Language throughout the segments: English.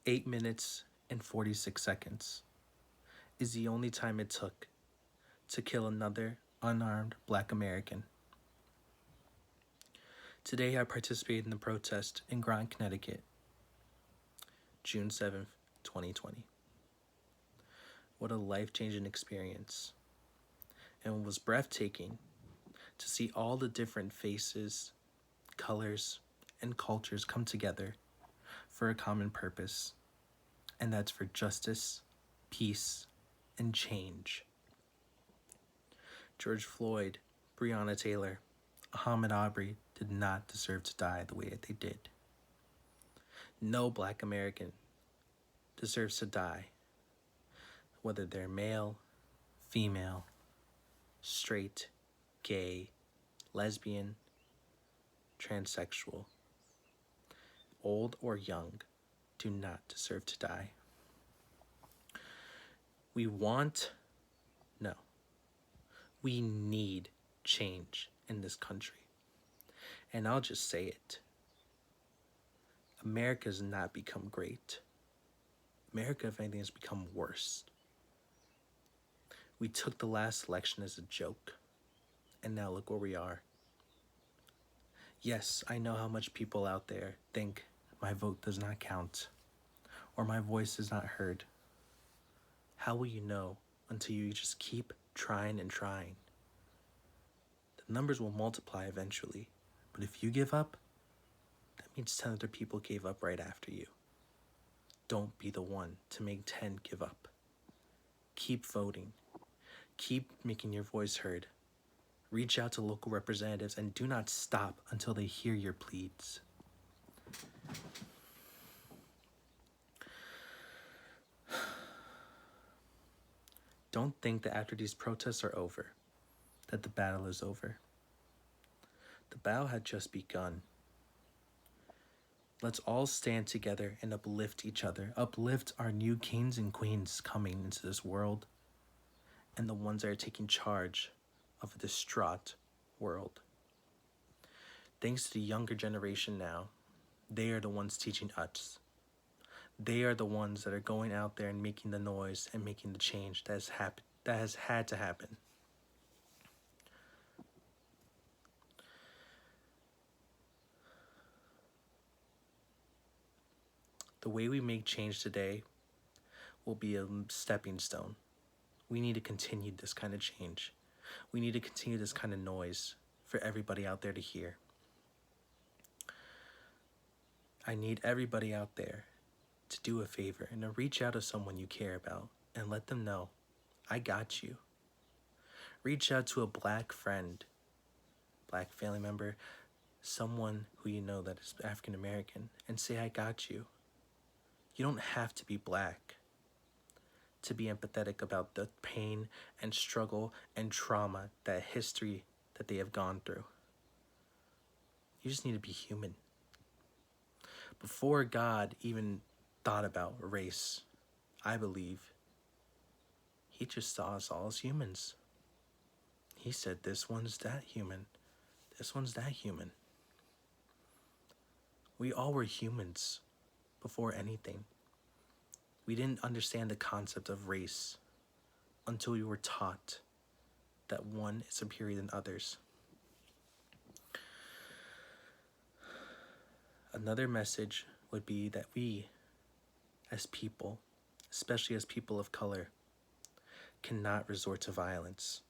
8 minutes and 46 seconds is the only time it took to kill another unarmed black American. Today I participated in the protest in Groton, Connecticut, June 7th, 2020. What a life-changing experience. And it was breathtaking to see all the different faces, colors, and cultures come together for a common purpose, and that's for justice, peace, and change. George Floyd, Breonna Taylor, Ahmaud Arbery did not deserve to die the way that they did. No black American deserves to die, whether they're male, female, straight, gay, lesbian, transsexual, old or young, do not deserve to die. We need change in this country. And I'll just say it. America's not become great. America, if anything, has become worse. We took the last election as a joke, and now look where we are. Yes, I know how much people out there think my vote does not count, or my voice is not heard. How will you know until you just keep trying and trying? The numbers will multiply eventually, but if you give up, that means 10 other people gave up right after you. Don't be the one to make 10 give up. Keep voting. Keep making your voice heard. Reach out to local representatives and do not stop until they hear your pleads. Don't think that after these protests are over, that the battle is over. The battle had just begun. Let's all stand together and uplift each other. Uplift our new kings and queens coming into this world, and the ones that are taking charge of a distraught world. Thanks to the younger generation now, they are the ones teaching us. They are the ones that are going out there and making the noise and making the change that has had to happen. The way we make change today will be a stepping stone. We need to continue this kind of change. We need to continue this kind of noise for everybody out there to hear. I need everybody out there to do a favor and to reach out to someone you care about and let them know, I got you. Reach out to a black friend, black family member, someone who you know that is African American, and say, I got you. You don't have to be black to be empathetic about the pain and struggle and trauma, that history that they have gone through. You just need to be human. Before God even thought about race, I believe, he just saw us all as humans. He said, this one's that human. This one's that human. We all were humans before anything. We didn't understand the concept of race until we were taught that one is superior than others. Another message would be that we, as people, especially as people of color, cannot resort to violence,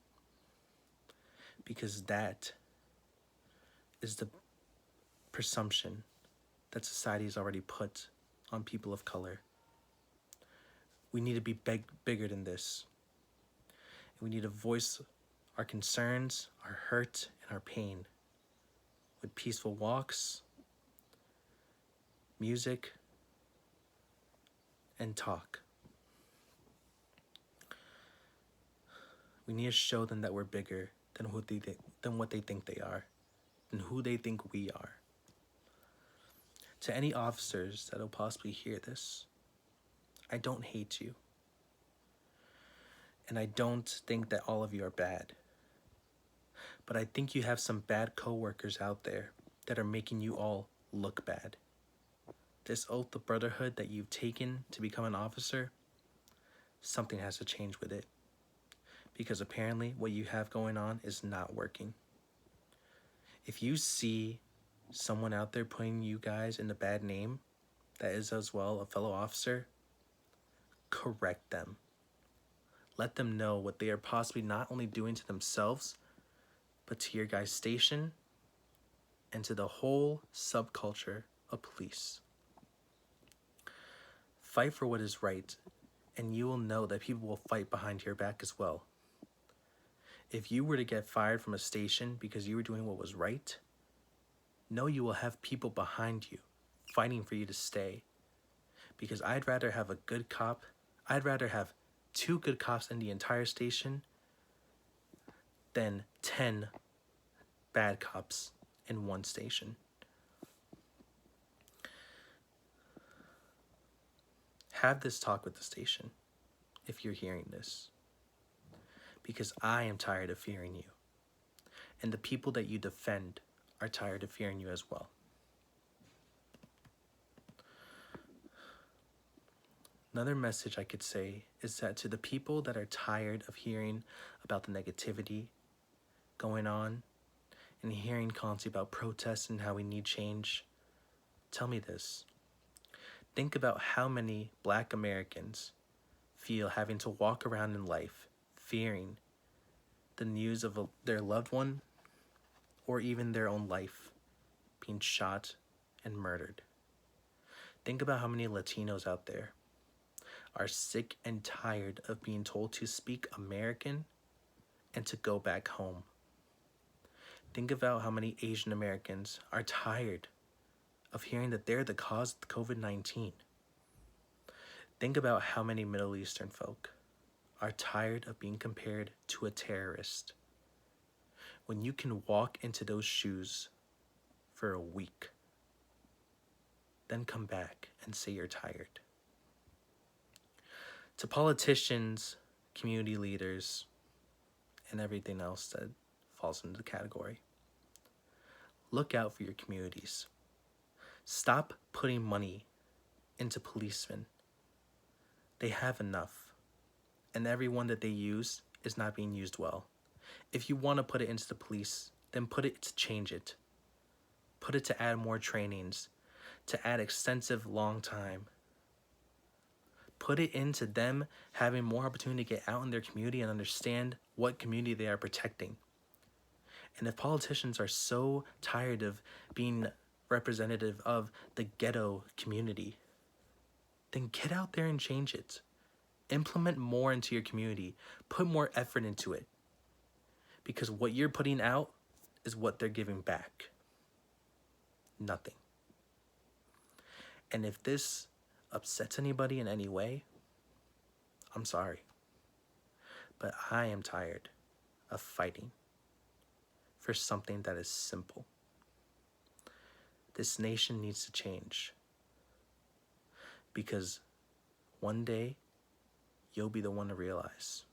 because that is the presumption that society has already put on people of color. We need to be bigger than this. We need to voice our concerns, our hurt, and our pain with peaceful walks, music, and talk. We need to show them that we're bigger than what they think they are, than who they think we are. To any officers that will possibly hear this, I don't hate you. And I don't think that all of you are bad. But I think you have some bad coworkers out there that are making you all look bad. This oath of brotherhood that you've taken to become an officer, something has to change with it. Because apparently what you have going on is not working. If you see someone out there putting you guys in a bad name that is as well a fellow officer, correct them. Let them know what they are possibly not only doing to themselves, but to your guys' station and to the whole subculture of police. Fight for what is right, and you will know that people will fight behind your back as well. If you were to get fired from a station because you were doing what was right, know you will have people behind you fighting for you to stay. Because I'd rather have a good cop, I'd rather have 2 good cops in the entire station than 10 bad cops in one station. Have this talk with the station if you're hearing this. Because I am tired of fearing you. And the people that you defend are tired of fearing you as well. Another message I could say is that to the people that are tired of hearing about the negativity going on and hearing constantly about protests and how we need change, tell me this. Think about how many Black Americans feel having to walk around in life fearing the news of their loved one or even their own life being shot and murdered. Think about how many Latinos out there are sick and tired of being told to speak American and to go back home. Think about how many Asian Americans are tired of hearing that they're the cause of COVID-19. Think about how many Middle Eastern folk are tired of being compared to a terrorist. When you can walk into those shoes for a week, then come back and say you're tired. To politicians, community leaders, and everything else that falls into the category, look out for your communities. Stop putting money into policemen. They have enough, and everyone that they use is not being used well. If you want to put it into the police, then put it to change it. Put it to add more trainings, to add extensive long time. Put it into them having more opportunity to get out in their community and understand what community they are protecting. And if politicians are so tired of being representative of the ghetto community, then get out there and change it. Implement more into your community. Put more effort into it. Because what you're putting out is what they're giving back. Nothing. And if this upsets anybody in any way, I'm sorry. But I am tired of fighting for something that is simple. This nation needs to change. Because one day, you'll be the one to realize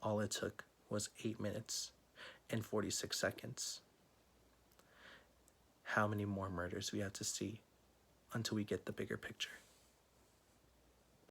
all it took was 8 minutes and 46 seconds. How many more murders we have to see until we get the bigger picture?